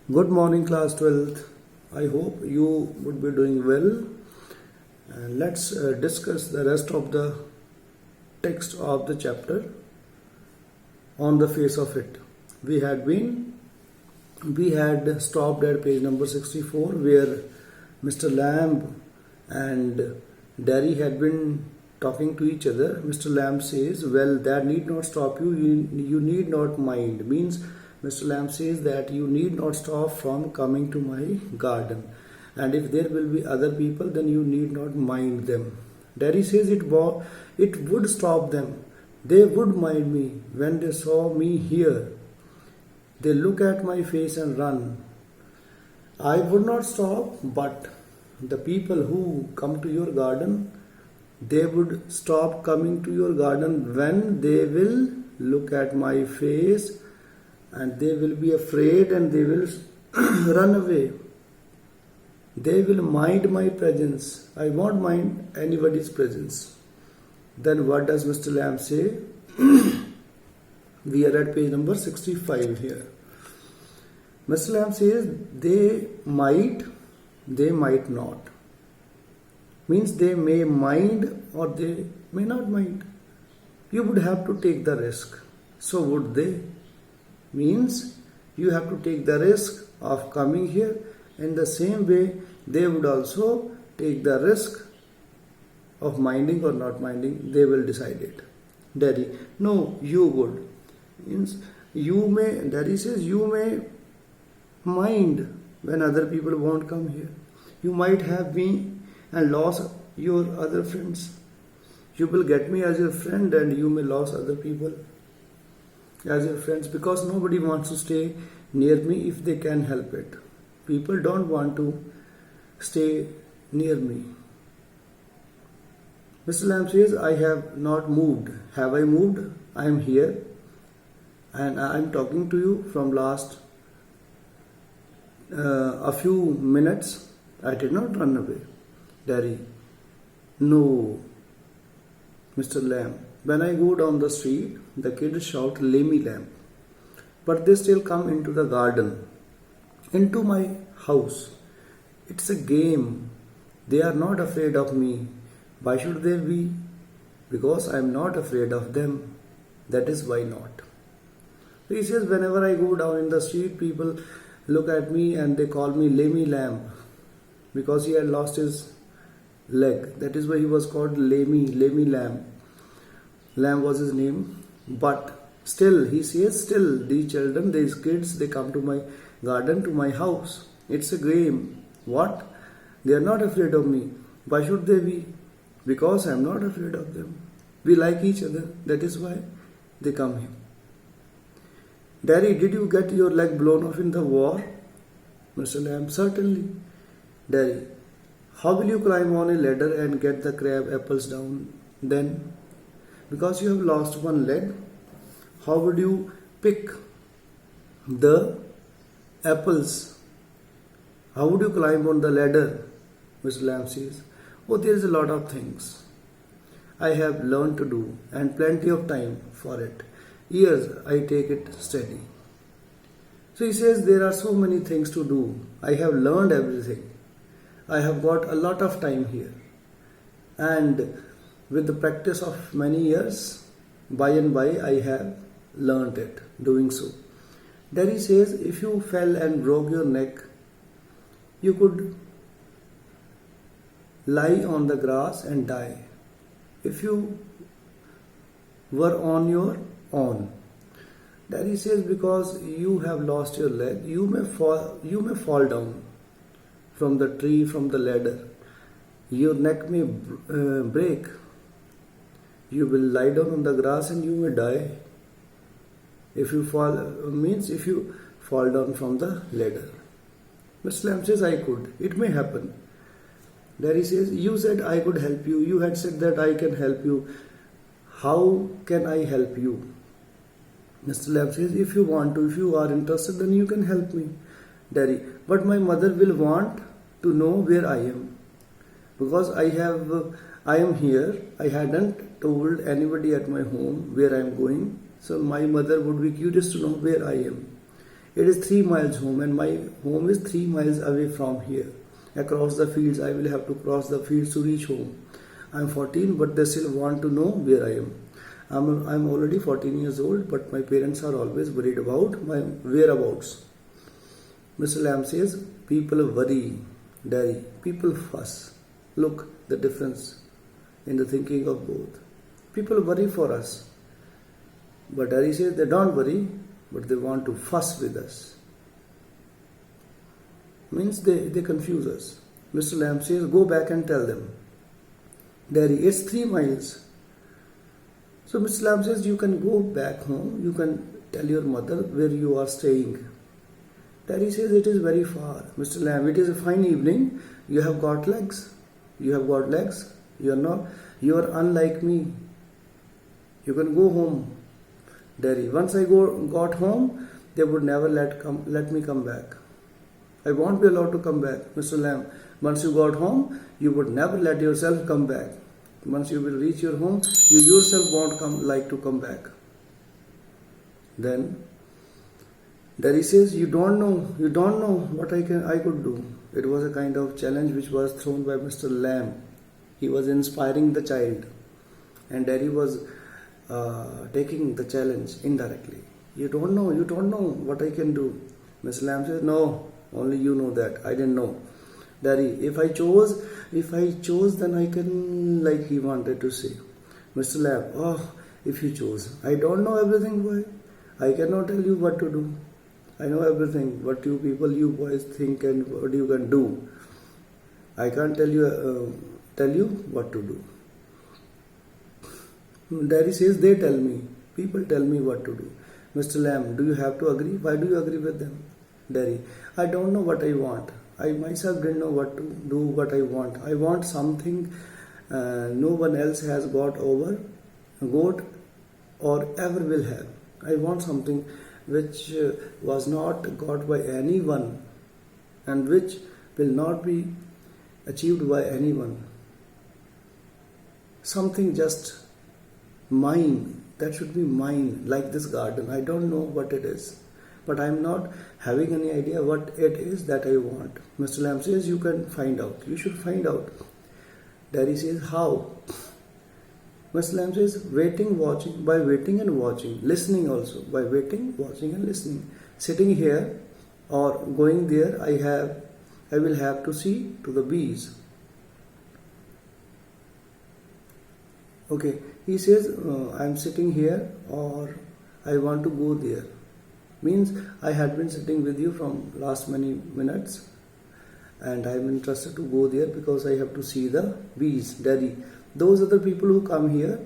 Good morning, class 12th. I hope you would be doing well. And let's discuss the rest of the text of the chapter on the face of it. We had stopped at page number 64 where Mr. Lamb and Derry had been talking to each other. Mr. Lamb says, well, that need not stop you. You need not mind. Means Mr. Lamb says that you need not stop from coming to my garden. And if there will be other people, then you need not mind them. Derry says it would stop them. They would mind me when they saw me here. They look at my face and run. I would not stop, but the people who come to your garden, they would stop coming to your garden when they will look at my face and they will be afraid and they will run away. They will mind my presence. I won't mind anybody's presence. Then what does Mr. Lamb say? We are at page number 65 here. Mr. Lamb says they might not. Means they may mind or they may not mind. You would have to take the risk. So would they? Means you have to take the risk of coming here. In the same way, they would also take the risk of minding or not minding. They will decide it. Derry, no, you would. Means you may, Derry says, you may mind when other people won't come here. You might have me and lost your other friends. You will get me as your friend and you may lose other people as your friends because nobody wants to stay near me if they can help it. People don't want to stay near me. Mr. Lamb says, I have not moved. Have I moved? I am here and I am talking to you from last a few minutes. I did not run away. Derry, no. Mr. Lamb, when I go down the street, the kids shout, Lammy Lamb. But they still come into the garden, into my house. It's a game. They are not afraid of me. Why should they be? Because I am not afraid of them. That is why not. So he says, whenever I go down in the street, people look at me and they call me Lammy Lamb because he had lost his leg. That is why he was called Lammy Lamb. Lamb was his name. But still, he says, still, these children, these kids, they come to my garden, to my house. It's a game. What? They are not afraid of me. Why should they be? Because I am not afraid of them. We like each other. That is why they come here. Derry, did you get your leg blown off in the war? Mr. Lamb, certainly. Derry, how will you climb on a ladder and get the crab apples down then? Because you have lost one leg, how would you pick the apples? How would you climb on the ladder? Mr. Lamb says, oh, there is a lot of things I have learned to do and plenty of time for it. Years I take it steady. So he says there are so many things to do. I have learned everything. I have got a lot of time here. And with the practice of many years, by and by I have learned it doing so. Derry says if you fell and broke your neck, you could lie on the grass and die. If you were on your own. Derry says because you have lost your leg, you may fall down from the tree, from the ladder. Your neck may break. You will lie down on the grass and you may die. If you fall down from the ladder. Mr. Lamb says I could. It may happen. Derry says, you said I could help you. You had said that I can help you. How can I help you? Mr. Lamb says, if you want to, if you are interested, then you can help me. Derry, but my mother will want to know where I am. Because I am here. I hadn't told anybody at my home where I am going. So my mother would be curious to know where I am. It is 3 miles home, and my home is 3 miles away from here. Across the fields, I will have to cross the fields to reach home. I'm 14, but they still want to know where I am. I'm already 14 years old, but my parents are always worried about my whereabouts. Mr. Lamb says, people worry, Daddy, people fuss. Look, the difference in the thinking of both. People worry for us, but Daddy says they don't worry, but they want to fuss with us. Means they confuse us. Mr. Lamb says, go back and tell them. Daddy, it's 3 miles. So Mr. Lamb says, you can go back home, you can tell your mother where you are staying. Daddy says, it is very far. Mr. Lamb, it is a fine evening, you have got legs. You have got legs, you are unlike me. You can go home. Daddy, once I got home, they would never let me come back. I won't be allowed to come back. Mr. Lamb, once you got home, you would never let yourself come back. Once you will reach your home, you yourself won't like to come back. Then Daddy says, you don't know what I could do. It was a kind of challenge which was thrown by Mr. Lamb. He was inspiring the child, and Daddy was taking the challenge indirectly. You don't know what I can do. Mr. Lamb says, no, only you know that. I didn't know. Daddy, if I chose, then I can, like he wanted to say. Mr. Lamb, if you chose. I don't know everything, boy. I cannot tell you what to do. I know everything, what you people, you boys think and what you can do. I can't tell you what to do. Daddy says, they tell me. People tell me what to do. Mr. Lamb, do you have to agree? Why do you agree with them? Daddy, I don't know what I want. I myself didn't know what to do, what I want. I want something no one else has got or ever will have. I want something which was not got by anyone and which will not be achieved by anyone. Something just mine, that should be mine, like this garden. I don't know what it is, but I'm not having any idea what it is that I want. Mr. Lamb says, you can find out. You should find out. Daddy says, how? Mr. Lamb says, waiting, watching, by waiting and watching, listening also, by waiting, watching and listening. Sitting here or going there, I will have to see to the bees. Okay, he says, I'm sitting here or I want to go there. Means I had been sitting with you from last many minutes and I'm interested to go there because I have to see the bees. Daddy, those are the people who come here.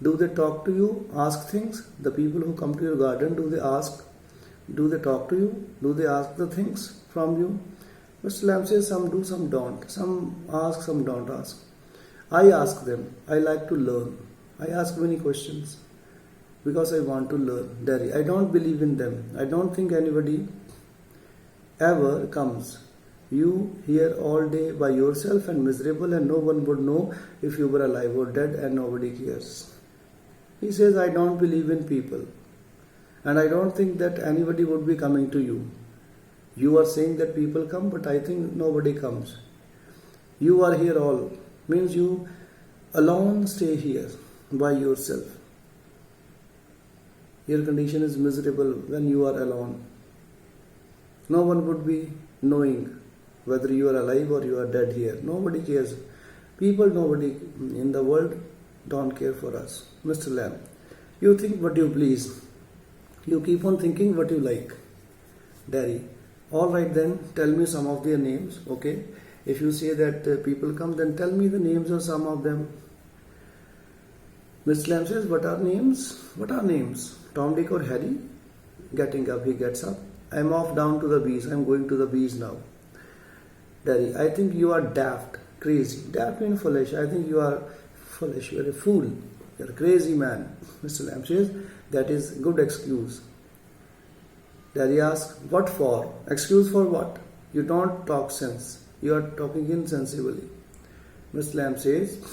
Do they talk to you, ask things? The people who come to your garden, do they talk to you? Do they ask the things from you? Mr. Lamb says, some do, some don't. Some ask, some don't ask. I ask them. I like to learn. I ask many questions because I want to learn. Daddy, I don't believe in them. I don't think anybody ever comes. You here all day by yourself and miserable, and no one would know if you were alive or dead, and nobody cares. He says, I don't believe in people, and I don't think that anybody would be coming to you. You are saying that people come, but I think nobody comes. You are here all, means you alone stay here by yourself. Your condition is miserable when you are alone. No one would be knowing whether you are alive or you are dead here. Nobody cares. Nobody in the world don't care for us. Mr. Lamb, you think what you please. You keep on thinking what you like. Daddy, alright then, tell me some of their names, okay? If you say that people come, then tell me the names of some of them. Mr. Lamb says, what are names? What are names? Tom, Dick or Harry? Getting up, he gets up. I'm off down to the bees. I'm going to the bees now. Daddy, I think you are daft, crazy. Daft means foolish. I think you are foolish. You are a fool. You are a crazy man. Mr. Lamb says, that is good excuse. Daddy asks, what for? Excuse for what? You don't talk sense. You are talking insensibly. Mr. Lamb says,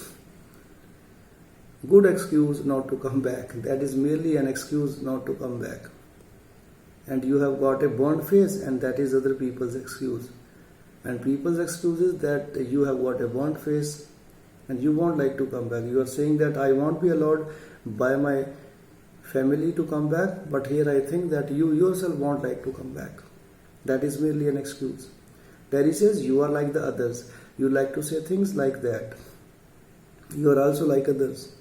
good excuse not to come back. That is merely an excuse not to come back. and you have got a burnt face, and that is other people's excuse. And people's excuse is that you have got a burnt face and you won't like to come back. You are saying that I won't be allowed by my family to come back, but here I think that you yourself won't like to come back. That is merely an excuse. There he says, you are like the others. You like to say things like that. You are also like others.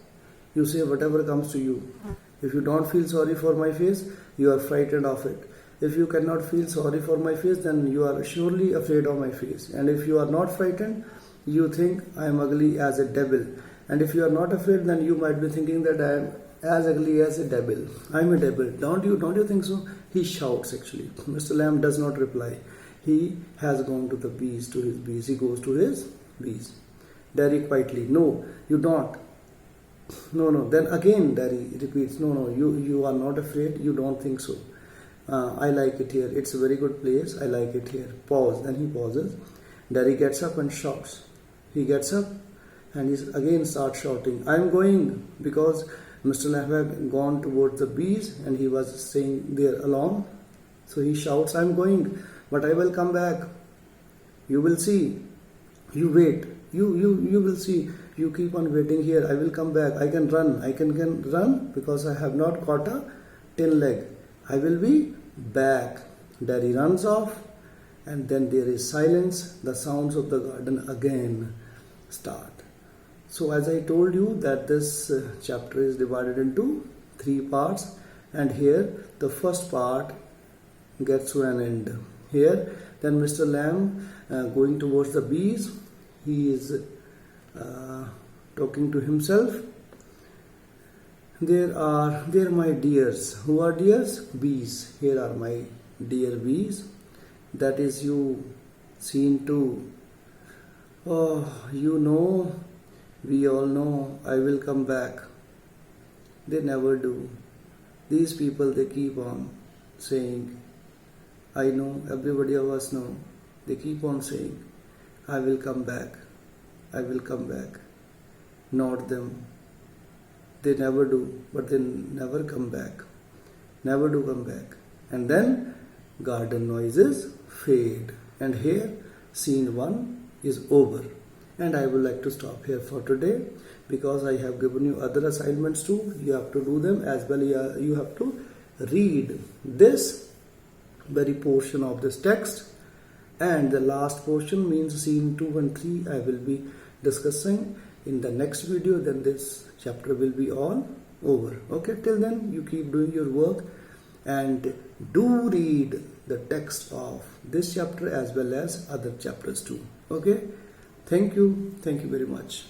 You say whatever comes to you. If you don't feel sorry for my face, you are frightened of it. If you cannot feel sorry for my face, then you are surely afraid of my face. And if you are not frightened, you think I am ugly as a devil. And if you are not afraid, then you might be thinking that I am as ugly as a devil. I am a devil. Don't you think so? He shouts actually. Mr. Lamb does not reply. He has gone to the bees, to his bees. He goes to his bees. Daddy quietly, no, you don't. No. Then again Daddy repeats, no, you are not afraid. You don't think so. I like it here. It's a very good place. I like it here. Pause. Then he pauses. Daddy gets up and shouts. He gets up and he again starts shouting, I'm going, because Mr. Lamb had gone towards the bees and he was staying there alone. So he shouts, I'm going, but I will come back. You will see. You wait. You will see. You keep on waiting here. I will come back. I can run. I can run because I have not got a tin leg. I will be back. Daddy runs off, and then there is silence. The sounds of the garden again start. So as I told you that this chapter is divided into 3 parts, and here the first part gets to an end. Here then Mr. Lamb going towards the bees, he is talking to himself. There are my dears. Who are dears? Bees. Here are my dear bees. That is you, scene 2. Oh, you know, we all know I will come back. They never do. These people, they keep on saying, I know, everybody of us know. They keep on saying, I will come back. I will come back. Not them. They never do, but they never come back. Never do come back. And then garden noises fade. And here scene 1 is over. And I would like to stop here for today, because I have given you other assignments too. You have to do them as well. You have to read this very portion of this text. And the last portion means scene 2 and 3 I will be discussing in the next video. Then this chapter will be all over. Okay, till then you keep doing your work and do read the text of this chapter as well as other chapters too. Okay, thank you very much.